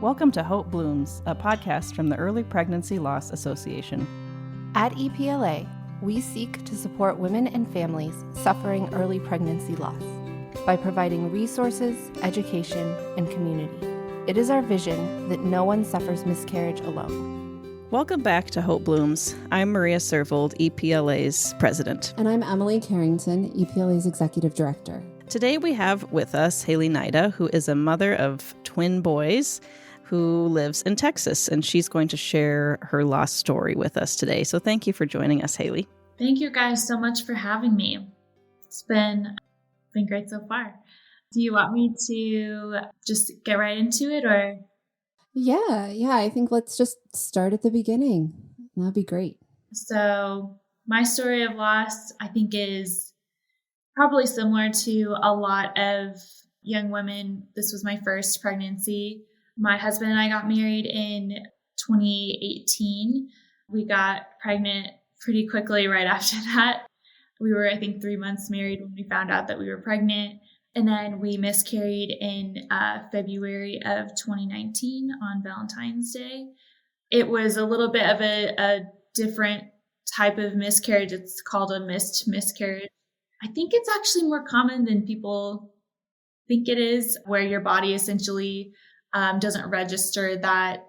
Welcome to Hope Blooms, a podcast from the Early Pregnancy Loss Association. At EPLA, we seek to support women and families suffering early pregnancy loss by providing resources, education, and community. It is our vision that no one suffers miscarriage alone. Welcome back to Hope Blooms. I'm Maria Servold, EPLA's president. And I'm Emily Carrington, EPLA's executive director. Today we have with us Haley Naida, who is a mother of twin boys who lives in Texas, and she's going to share her loss story with us today. So thank you for joining us, Haley. Thank you guys so much for having me. It's been great so far. Do you want me to just get right into it, or? Yeah, I think let's just start at the beginning. That'd be great. So my story of loss, I think, is probably similar to a lot of young women. This was my first pregnancy. My husband and I got married in 2018. We got pregnant pretty quickly right after that. We were, I think, 3 months married when we found out that we were pregnant. And then we miscarried in February of 2019 on Valentine's Day. It was a little bit of a different type of miscarriage. It's called a missed miscarriage. I think it's actually more common than people think it is, where your body essentially doesn't register that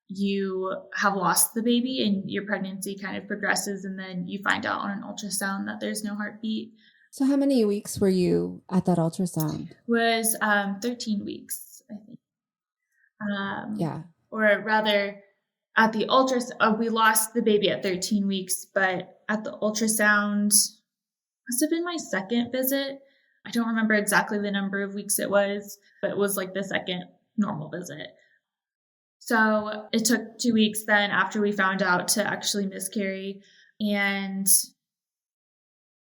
you have lost the baby and your pregnancy kind of progresses, and then you find out on an ultrasound that there's no heartbeat. So how many weeks were you at that ultrasound? It was 13 weeks, I think. Or rather, at the ultrasound, we lost the baby at 13 weeks, but at the ultrasound, must have been my second visit. I don't remember exactly the number of weeks it was, but it was like the second normal visit. So it took 2 weeks then after we found out to actually miscarry, and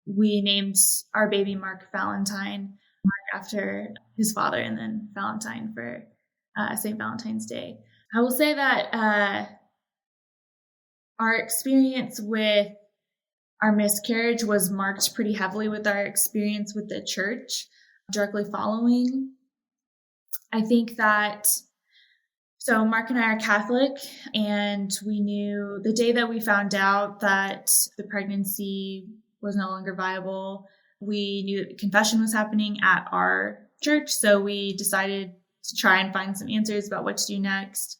we named our baby Mark Valentine, Mark after his father, and then Valentine for St. Valentine's Day. I will say that our experience with our miscarriage was marked pretty heavily with our experience with the church directly following. I think that, so Mark and I are Catholic, and we knew the day that we found out that the pregnancy was no longer viable, we knew that the confession was happening at our church. So we decided to try and find some answers about what to do next.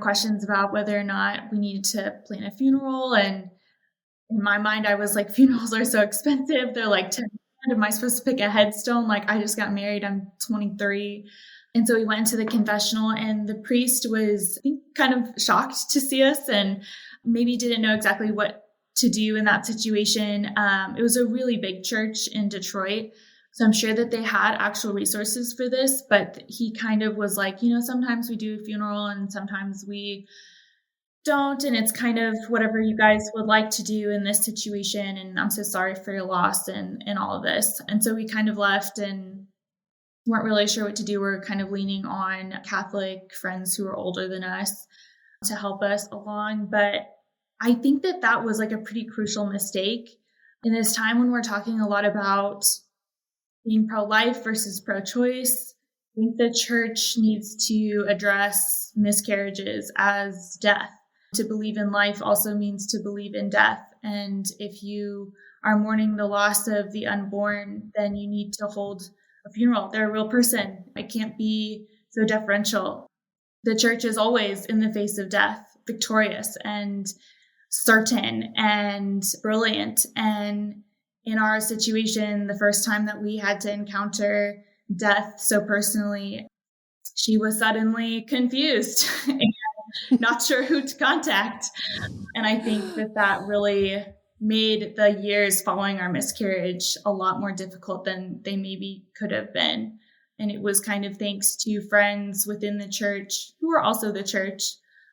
Questions about whether or not we needed to plan a funeral. And in my mind, I was like, funerals are so expensive. They're like $10,000. Am I supposed to pick a headstone? Like, I just got married. I'm 23. And so we went into the confessional, and the priest was, I think, kind of shocked to see us and maybe didn't know exactly what to do in that situation. It was a really big church in Detroit, so I'm sure that they had actual resources for this, but he kind of was like, sometimes we do a funeral and sometimes we don't, and it's kind of whatever you guys would like to do in this situation, and I'm so sorry for your loss and all of this. And so we kind of left and weren't really sure what to do. We're kind of leaning on Catholic friends who are older than us to help us along. But I think that was like a pretty crucial mistake in this time when we're talking a lot about being pro-life versus pro-choice. I think the church needs to address miscarriages as death. To believe in life also means to believe in death. And if you are mourning the loss of the unborn, then you need to hold a funeral. They're a real person. It can't be so deferential. The church is always, in the face of death, victorious and certain and brilliant. And in our situation, the first time that we had to encounter death so personally, she was suddenly confused and not sure who to contact. And I think that really made the years following our miscarriage a lot more difficult than they maybe could have been. And it was kind of thanks to friends within the church who were also the church,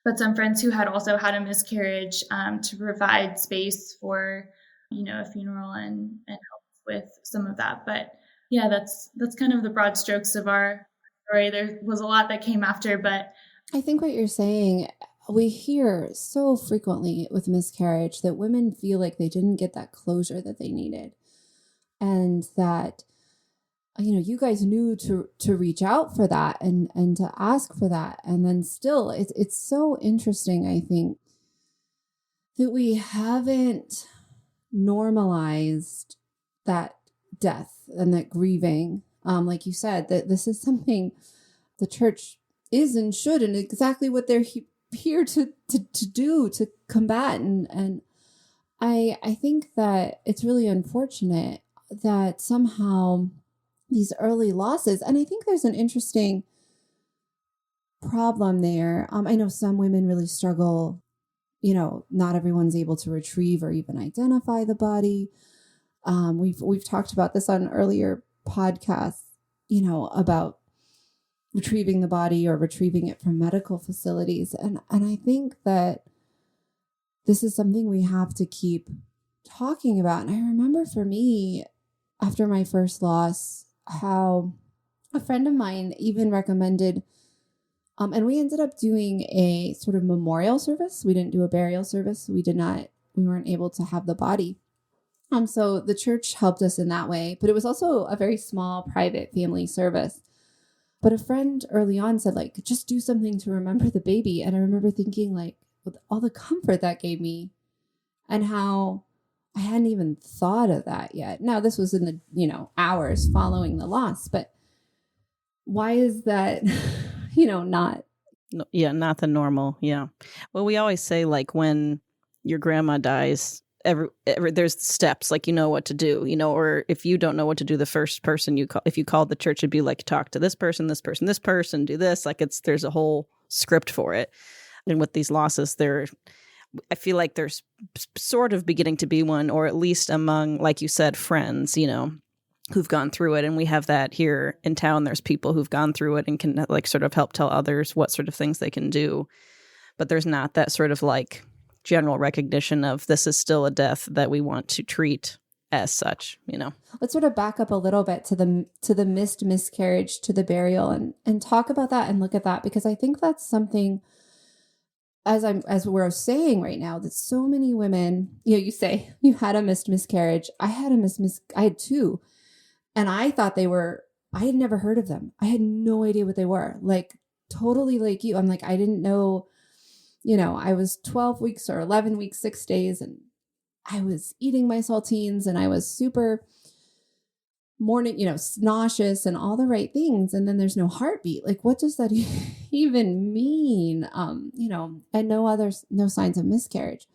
but some friends who had also had a miscarriage to provide space for, a funeral and help with some of that. But yeah, that's kind of the broad strokes of our story. There was a lot that came after, but I think what you're saying, we hear so frequently with miscarriage that women feel like they didn't get that closure that they needed, and that you guys knew to reach out for that and to ask for that. And then still, it's so interesting, I think, that we haven't normalized that death and that grieving. Like you said, that this is something the church is and should, and exactly what they're here to do, to combat. And I think that it's really unfortunate that somehow these early losses, and I think there's an interesting problem there. I know some women really struggle, not everyone's able to retrieve or even identify the body. We've talked about this on earlier podcasts, about retrieving the body or retrieving it from medical facilities. And I think that this is something we have to keep talking about. And I remember for me, after my first loss, how a friend of mine even recommended, and we ended up doing a sort of memorial service. We didn't do a burial service. We weren't able to have the body. So the church helped us in that way, but it was also a very small private family service. But a friend early on said, like, just do something to remember the baby. And I remember thinking, like, with all the comfort that gave me and how I hadn't even thought of that yet. Now, this was in the, hours following the loss, but why is that, not? Yeah, not the normal. Yeah. Well, we always say, like, when your grandma dies, every there's steps, like, what to do, or if you don't know what to do, the first person you call, if you called the church, it'd be like, talk to this person, this person, this person, do this. Like, there's a whole script for it. And with these losses, I feel like there's sort of beginning to be one, or at least among, like you said, friends, who've gone through it. And we have that here in town. There's people who've gone through it and can, like, sort of help tell others what sort of things they can do. But there's not that sort of, like, general recognition of this is still a death that we want to treat as such, Let's sort of back up a little bit to the missed miscarriage, to the burial, and talk about that and look at that, because I think that's something, as we're saying right now, that so many women, you say you had a missed miscarriage. I had two, and I thought I had never heard of them. I had no idea what they were. Like, totally like you. I'm like, I didn't know, I was 12 weeks or 11 weeks, 6 days, and I was eating my saltines, and I was super morning, nauseous and all the right things. And then there's no heartbeat. Like, what does that even mean? And no signs of miscarriage.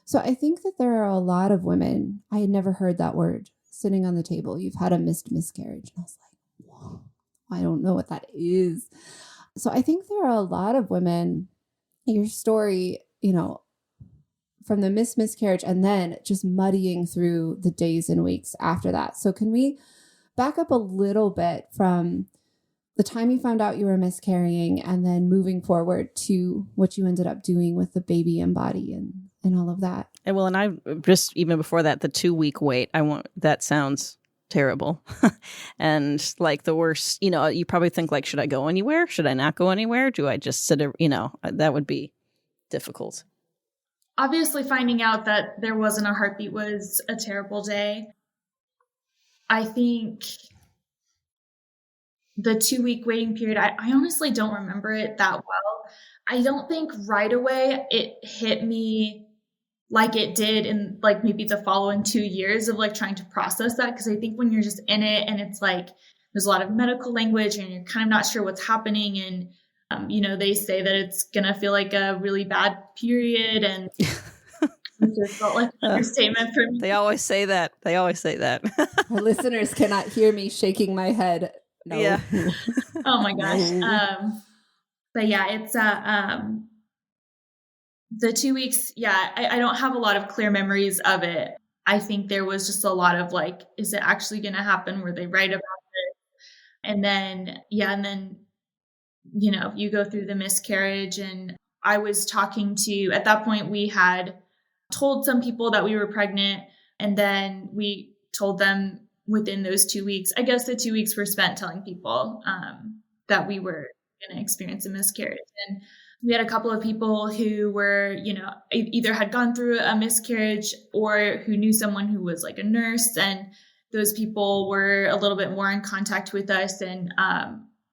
So I think that there are a lot of women, I had never heard that word, sitting on the table, you've had a missed miscarriage. And I was like, whoa, I don't know what that is. So I think there are a lot of women, your story, from the missed miscarriage and then just muddying through the days and weeks after that. So can we back up a little bit from the time you found out you were miscarrying and then moving forward to what you ended up doing with the baby and body and all of that? And well, and I just, even before that, the 2-week wait, that sounds terrible. And like the worst, you probably think, like, should I go anywhere? Should I not go anywhere? Do I just sit, that would be difficult. Obviously, finding out that there wasn't a heartbeat was a terrible day. I think the 2-week waiting period, I honestly don't remember it that well. I don't think right away it hit me like it did in, like, maybe the following 2 years of, like, trying to process that. Because I think when you're just in it and it's like there's a lot of medical language and you're kind of not sure what's happening, and they say that it's going to feel like a really bad period, and it just felt like an understatement for me. They always say that. Our listeners cannot hear me shaking my head. No. Yeah. Oh my gosh. But yeah, it's the 2 weeks. Yeah, I don't have a lot of clear memories of it. I think there was just a lot of, like, is it actually going to happen? Were they right about it? And then, you go through the miscarriage, and I was talking to, at that point, we had told some people that we were pregnant, and then we told them within those 2 weeks. I guess the 2 weeks were spent telling people that we were going to experience a miscarriage. And we had a couple of people who were, either had gone through a miscarriage or who knew someone who was, like, a nurse, and those people were a little bit more in contact with us. And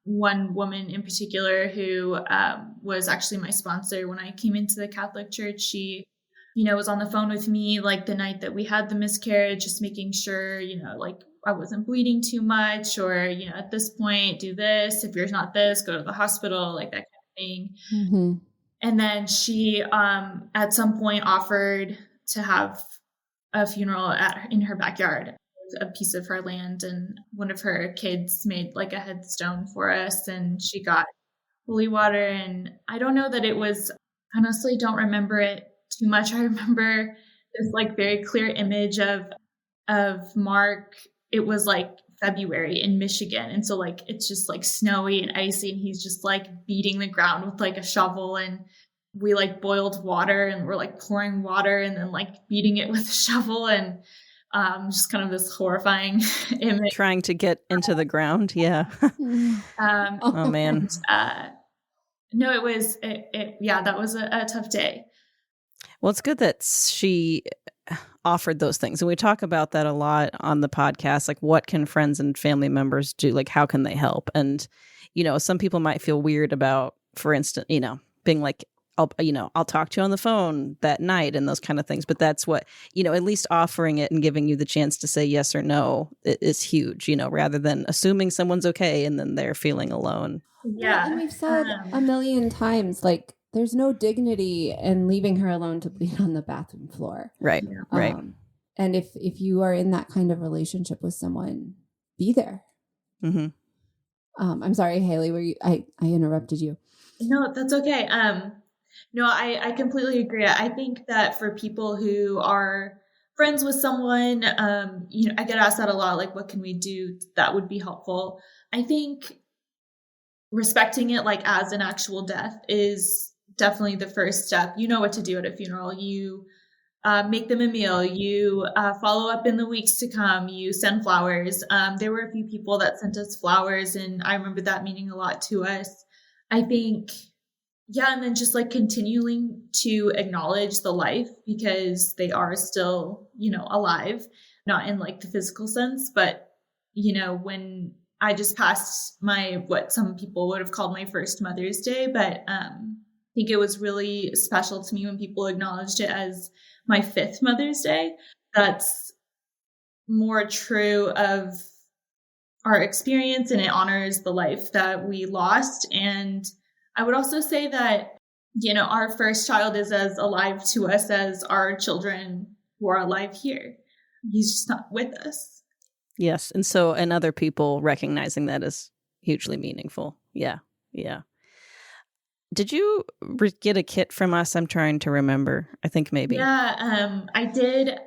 one woman in particular who was actually my sponsor when I came into the Catholic Church, she, was on the phone with me like the night that we had the miscarriage, just making sure, like I wasn't bleeding too much, or, at this point, do this. If you're not this, go to the hospital, like that kind of thing. Mm-hmm. And then she, at some point, offered to have a funeral in her backyard, a piece of her land. And one of her kids made like a headstone for us, and she got holy water. And I don't know that it was, honestly, don't remember it too much. I remember this like very clear image of Mark. It was like February in Michigan. And so like, it's just like snowy and icy, and he's just like beating the ground with like a shovel, and we like boiled water and we're like pouring water and then like beating it with a shovel, and just kind of this horrifying image. Trying to get into the ground. Yeah. Oh man. No, it was, that was a tough day. Well, it's good that she offered those things. And we talk about that a lot on the podcast. Like, what can friends and family members do? Like, how can they help? And, some people might feel weird about, for instance, being like, I'll talk to you on the phone that night and those kind of things. But that's what, at least offering it and giving you the chance to say yes or no is huge, rather than assuming someone's okay and then they're feeling alone. Yeah. And we've said a million times, like, there's no dignity in leaving her alone to bleed on the bathroom floor. Right. Right. And if you are in that kind of relationship with someone, be there. Mm-hmm. I'm sorry, Haley, I interrupted you. No, that's okay. No, I completely agree. I think that for people who are friends with someone, I get asked that a lot, like, what can we do that would be helpful? I think respecting it like as an actual death is definitely the first step. You know what to do at a funeral. You make them a meal. You follow up in the weeks to come. You send flowers. There were a few people that sent us flowers, and I remember that meaning a lot to us. I think, and then just like continuing to acknowledge the life, because they are still, alive, not in like the physical sense, but, when I just passed what some people would have called my first Mother's Day, but I think it was really special to me when people acknowledged it as my fifth Mother's Day. That's more true of our experience, and it honors the life that we lost. And I would also say that, our first child is as alive to us as our children who are alive here. He's just not with us. Yes. And other people recognizing that is hugely meaningful. Yeah. Yeah. Did you get a kit from us? I'm trying to remember. I think maybe. Yeah, I did.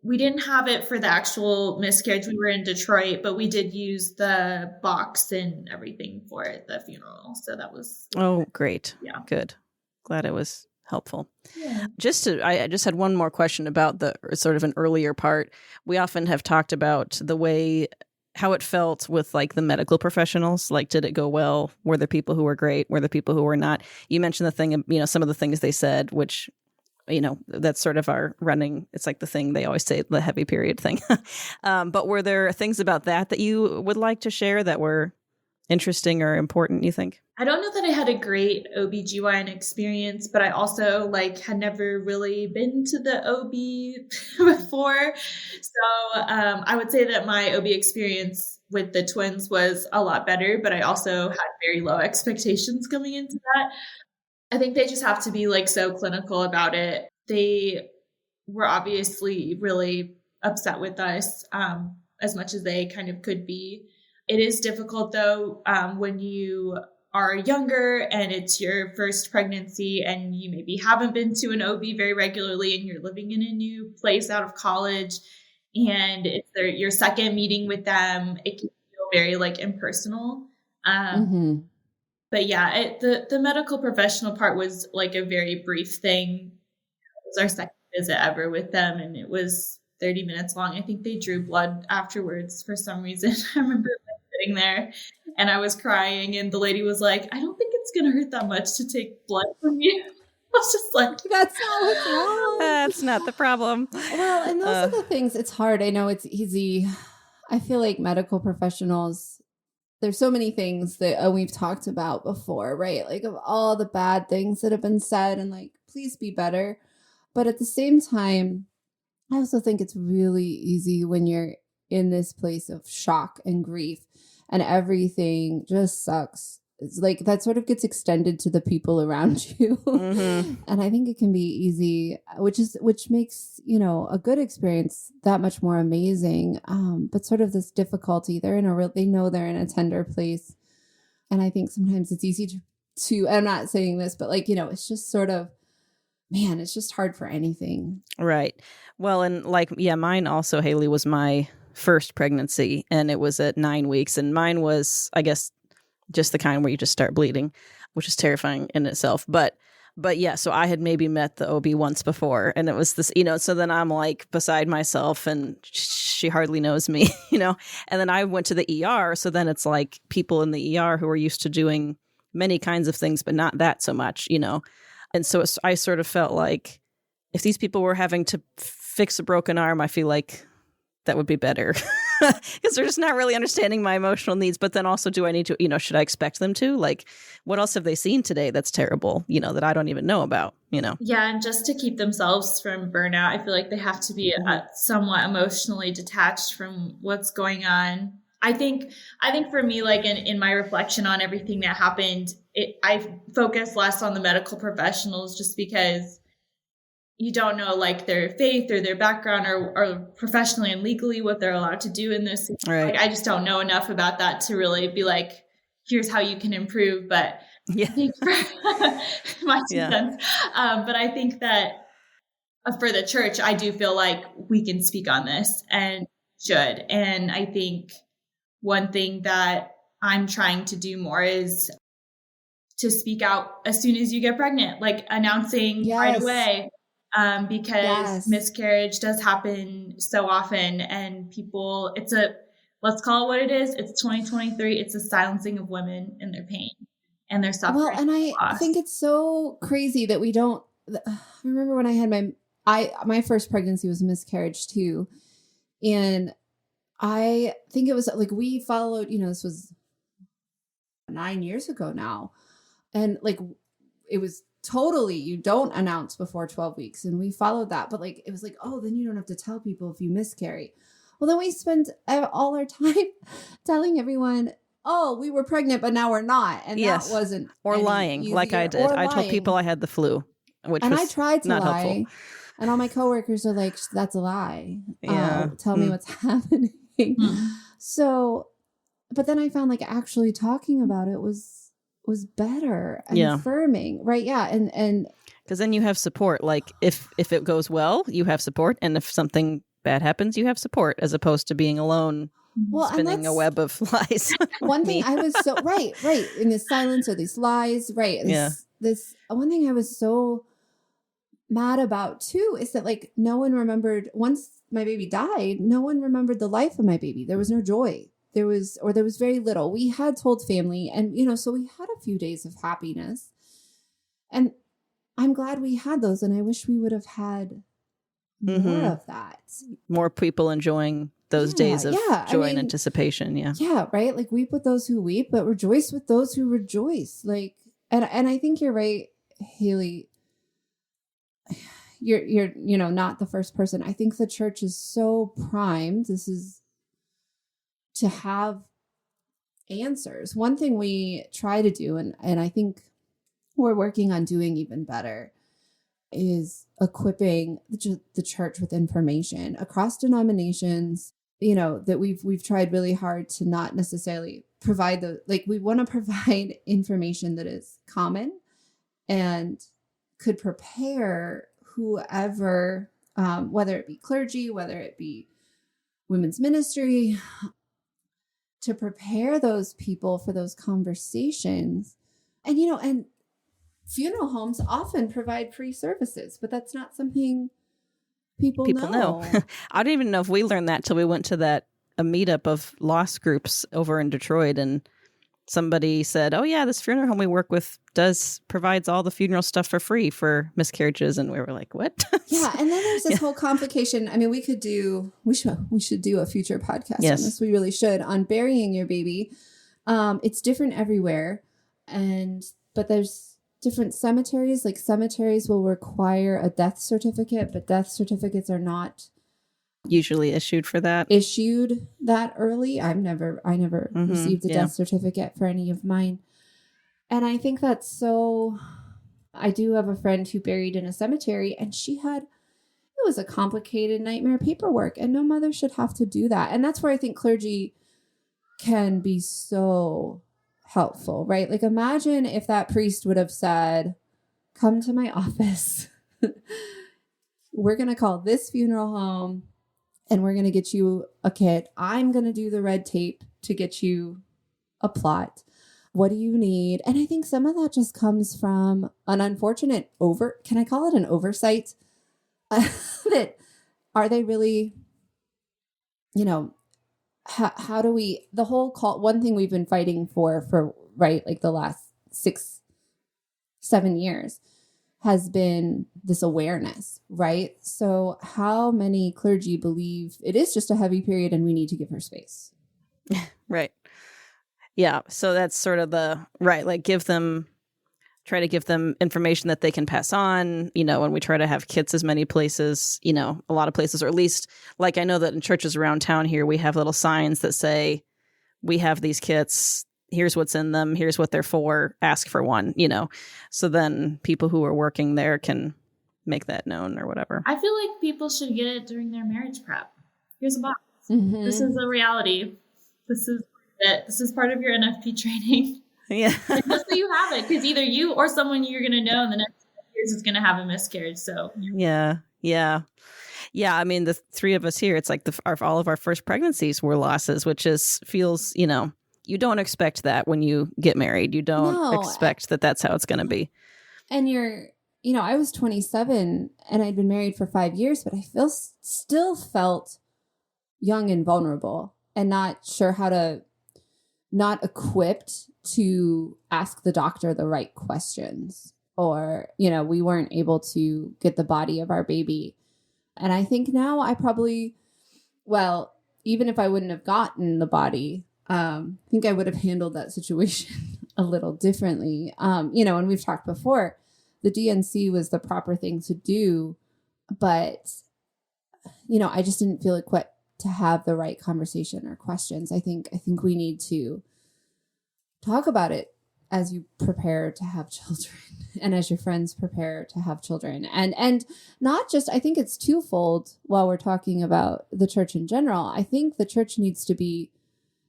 We didn't have it for the actual miscarriage. We were in Detroit, but we did use the box and everything for it, the funeral. So that was. Oh, great. Yeah. Good. Glad it was helpful. Yeah. I just had one more question about the sort of an earlier part. We often have talked about the way, how it felt with like the medical professionals. Like, did it go well? Were there people who were great? Were there people who were not? You mentioned the thing, some of the things they said, which, that's sort of our running. It's like the thing they always say, the heavy period thing. But were there things about that you would like to share that were interesting or important, you think? I don't know that I had a great OB/GYN experience, but I also had never really been to the OB before. So I would say that my OB experience with the twins was a lot better, but I also had very low expectations coming into that. I think they just have to be so clinical about it. They were obviously really upset with us, as much as they kind of could be. It is difficult though, when you are younger and it's your first pregnancy and you maybe haven't been to an OB very regularly and you're living in a new place out of college and it's your second meeting with them. It can feel very impersonal. But yeah, the medical professional part was a very brief thing. It was our second visit ever with them, and it was 30 minutes long. I think they drew blood afterwards for some reason. I remember sitting there and I was crying, and the lady was like, I don't think it's going to hurt that much to take blood from you. I was just like, that's not what's wrong. That's not the problem. Well, and those are the things. It's hard. I know it's easy I feel like medical professionals, there's so many things that we've talked about before, right? Like of all the bad things that have been said and like, please be better. But at the same time, I also think it's really easy when you're in this place of shock and grief and everything just sucks. It's like that sort of gets extended to the people around you. Mm-hmm. And I think it can be easy, which makes, you know, a good experience that much more amazing. But sort of this difficulty, they know they're in a tender place. And I think sometimes it's easy to I'm not saying this, but like, you know, it's just sort of, man, it's just hard for anything. Right. Well, and like, yeah, mine also, Haley, was my first pregnancy, and it was at 9 weeks. And mine was, I guess, just the kind where you just start bleeding, which is terrifying in itself. But yeah, so I had maybe met the OB once before, and it was this, you know, so then I'm like beside myself and she hardly knows me, you know, and then I went to the ER. So then it's like people in the ER who are used to doing many kinds of things, but not that so much, you know. And so I sort of felt like if these people were having to fix a broken arm, I feel like that would be better because they're just not really understanding my emotional needs. But then also, do I need to, you know, should I expect them to? Like, what else have they seen today that's terrible, you know, that I don't even know about, you know? Yeah. And just to keep themselves from burnout, I feel like they have to be somewhat emotionally detached from what's going on. I think for me, like in my reflection on everything that happened, I focus less on the medical professionals just because you don't know like their faith or their background or professionally and legally what they're allowed to do in this. Right. Like, I just don't know enough about that to really be like, here's how you can improve. But yeah, I think my 2 cents. But I think that for the church, I do feel like we can speak on this and should. And I think one thing that I'm trying to do more is to speak out as soon as you get pregnant, like announcing right away. Because miscarriage does happen so often, and people, let's call it what it is. It's 2023. It's a silencing of women and their pain and their suffering. Well, and I think it's so crazy that we don't, I remember when I had my first pregnancy was a miscarriage too. And I think it was like, we followed, you know, this was 9 years ago now. And like, it was totally, you don't announce before 12 weeks. And we followed that. But like, it was like, oh, then you don't have to tell people if you miscarry. Well, then we spent all our time telling everyone, oh, we were pregnant, but now we're not. And that wasn't. Or lying, easier. Like I did. I told people I had the flu, which was I tried to not lie. helpful. And all my coworkers are like, that's a lie. Yeah. Tell me what's happening. So, but then I found like actually talking about it was better and affirming, right? Yeah. And because then you have support. Like if it goes well, you have support. And if something bad happens, you have support, as opposed to being alone, spinning a web of lies. One thing I was so, right. In this silence or these lies, right. This one thing I was so mad about too, is that like no one remembered, once my baby died, no one remembered the life of my baby. There was no joy. There was very little. We had told family, and, you know, so we had a few days of happiness, and I'm glad we had those. And I wish we would have had more of that. More people enjoying those days of joy and anticipation. Yeah. Yeah. Right. Like, weep with those who weep, but rejoice with those who rejoice. Like, and I think you're right, Haley. You're, you know, not the first person. I think the church is so primed. This is to have answers. One thing we try to do, and I think we're working on doing even better, is equipping the church with information across denominations, you know, that we've tried really hard to not necessarily provide we want to provide information that is common and could prepare whoever, whether it be clergy, whether it be women's ministry, to prepare those people for those conversations. And, you know, and funeral homes often provide free services, but that's not something people know. I didn't even know if we learned that till we went to a meetup of loss groups over in Detroit. And somebody said, oh yeah, this funeral home we work with provides all the funeral stuff for free for miscarriages. And we were like, what? Yeah. And then there's this whole complication. I mean, we should do a future podcast on this. We really should, on burying your baby. It's different everywhere. But there's different cemeteries. Like cemeteries will require a death certificate, but death certificates are not usually issued that early. I never received a death certificate for any of mine. And I think that's so, I do have a friend who buried in a cemetery, and it was a complicated nightmare paperwork, and no mother should have to do that. And that's where I think clergy can be so helpful, right? Like imagine if that priest would have said, come to my office. We're going to call this funeral home and we're going to get you a kit. I'm going to do the red tape to get you a plot. What do you need? And I think some of that just comes from an unfortunate can I call it an oversight? That are they really, how do we, the whole call, one thing we've been fighting for, right, like the last 6-7 years has been this awareness, right? So how many clergy believe it is just a heavy period and we need to give her space? Right. Yeah. So that's sort of like try to give them information that they can pass on, when we try to have kits as many places, a lot of places, or at least like I know that in churches around town here, we have little signs that say, we have these kits. Here's what's in them. Here's what they're for. Ask for one, so then people who are working there can make that known or whatever. I feel like people should get it during their marriage prep. Here's a box. Mm-hmm. This is a reality. This is it. This is part of your NFP training. Yeah. Just so you have it, because either you or someone you're going to know in the next years is going to have a miscarriage. So yeah. I mean, the three of us here, it's like all of our first pregnancies were losses, which feels, you don't expect that when you get married. You don't expect that that's how it's going to be. And I was 27 and I'd been married for 5 years, but I still felt young and vulnerable and not sure not equipped to ask the doctor the right questions, or, we weren't able to get the body of our baby. And I think now I probably, even if I wouldn't have gotten the body, I think I would have handled that situation a little differently. And we've talked before, the DNC was the proper thing to do, but, I just didn't feel equipped to have the right conversation or questions. I think we need to talk about it as you prepare to have children and as your friends prepare to have children. And not just, I think it's twofold while we're talking about the church in general. I think the church needs to be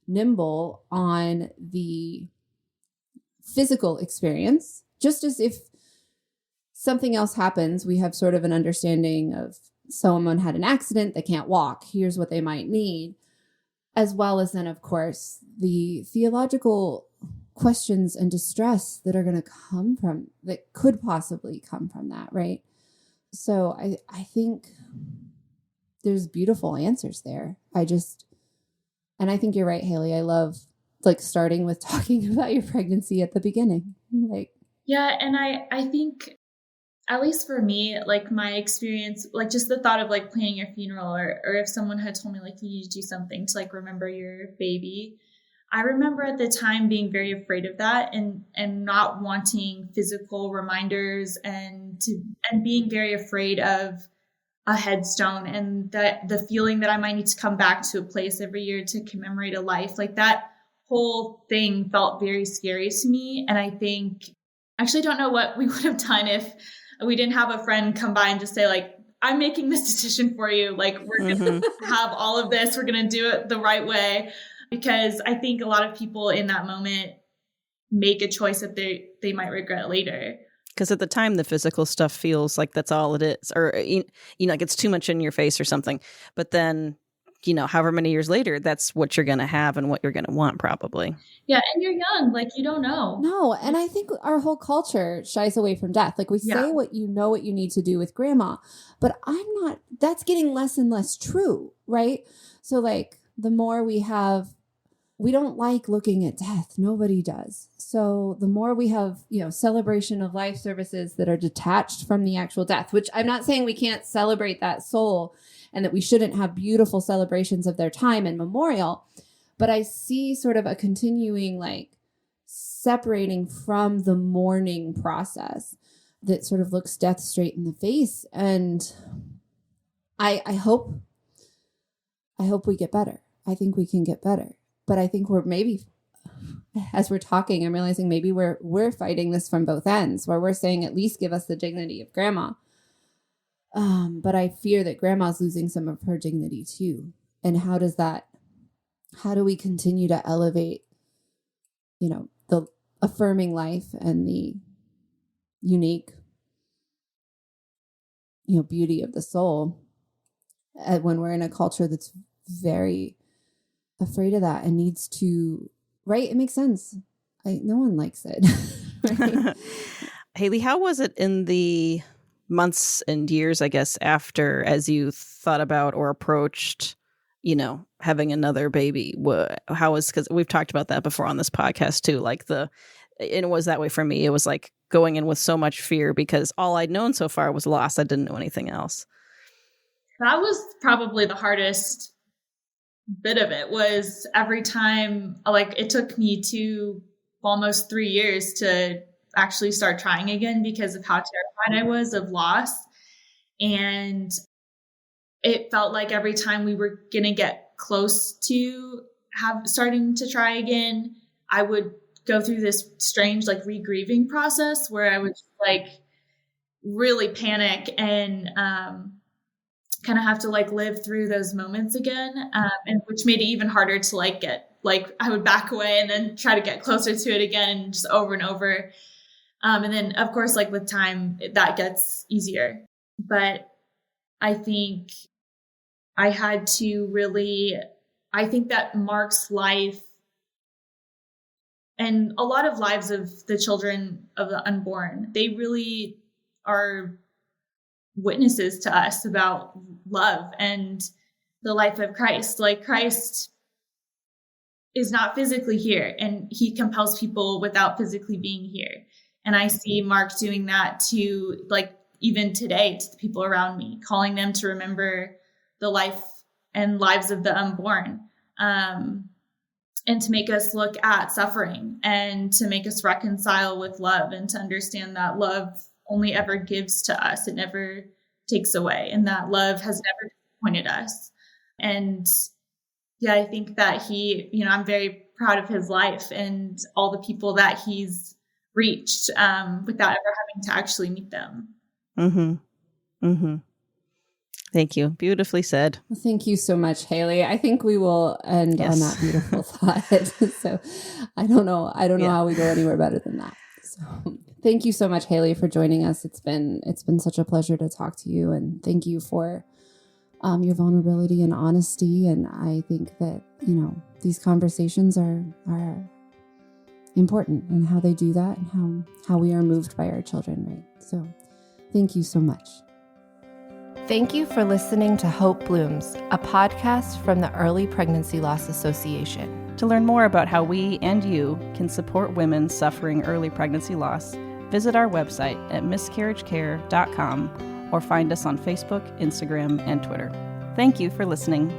nimble on the physical experience, just as if something else happens, we have sort of an understanding of someone had an accident, they can't walk, here's what they might need, as well as then, of course, the theological questions and distress that are going to that could possibly come from that, right? So I think there's beautiful answers there. And I think you're right, Haley. I love starting with talking about your pregnancy at the beginning. Yeah. And I think, at least for me, my experience, just the thought of planning your funeral, or if someone had told me you need to do something to remember your baby, I remember at the time being very afraid of that and not wanting physical reminders and being very afraid of a headstone, and that the feeling that I might need to come back to a place every year to commemorate a life. That whole thing felt very scary to me. And I think, actually don't know what we would have done if we didn't have a friend come by and just say I'm making this decision for you. We're going to have all of this. We're going to do it the right way. Because I think a lot of people in that moment make a choice that they might regret later. Because at the time, the physical stuff feels like that's all it is, or, it's too much in your face or something. But then, however many years later, that's what you're going to have and what you're going to want, probably. Yeah. And you're young, you don't know. No. And I think our whole culture shies away from death. We say what you need to do with grandma, but that's getting less and less true, right? So the more we have we don't like looking at death. Nobody does. So the more we have, celebration of life services that are detached from the actual death, which I'm not saying we can't celebrate that soul and that we shouldn't have beautiful celebrations of their time and memorial, but I see sort of a continuing separating from the mourning process that sort of looks death straight in the face. And I hope we get better. I think we can get better. But I think we're maybe, as we're talking, I'm realizing maybe we're fighting this from both ends, where we're saying at least give us the dignity of grandma. But I fear that grandma's losing some of her dignity too. And how do we continue to elevate, the affirming life and the unique, beauty of the soul when we're in a culture that's very afraid of that and needs to, right? It makes sense. No one likes it. Right? Haley, how was it in the months and years, I guess, after, as you thought about or approached, having another baby? How was, because we've talked about that before on this podcast too, and it was that way for me. It was like going in with so much fear because all I'd known so far was loss. I didn't know anything else. That was probably the hardest bit of it. Was every time, it took me almost 3 years to actually start trying again because of how terrified I was of loss. And it felt like every time we were going to get close to starting to try again, I would go through this strange re-grieving process where I would really panic and kind of have to live through those moments again, and which made it even harder to get I would back away and then try to get closer to it again, just over and over. And then of course, with time, that gets easier. But I think I had to I think that Mark's life and a lot of lives of the children of the unborn, they really are witnesses to us about love and the life of Christ. Christ is not physically here, and he compels people without physically being here. And I see Mark doing that to even today to the people around me, calling them to remember the life and lives of the unborn, and to make us look at suffering and to make us reconcile with love and to understand that love only ever gives to us. It never takes away, and that love has never disappointed us. And yeah, I think that I'm very proud of his life and all the people that he's reached without ever having to actually meet them. Mm-hmm. Mm-hmm. Thank you. Beautifully said. Well, thank you so much, Haley. I think we will end on that beautiful thought. So I don't know how we go anywhere better than that. So thank you so much, Haley, for joining us. It's been such a pleasure to talk to you, and thank you for your vulnerability and honesty. And I think that, these conversations are important, and how they do that and how we are moved by our children, right? So thank you so much. Thank you for listening to Hope Blooms, a podcast from the Early Pregnancy Loss Association. To learn more about how we and you can support women suffering early pregnancy loss, visit our website at miscarriagecare.com or find us on Facebook, Instagram, and Twitter. Thank you for listening.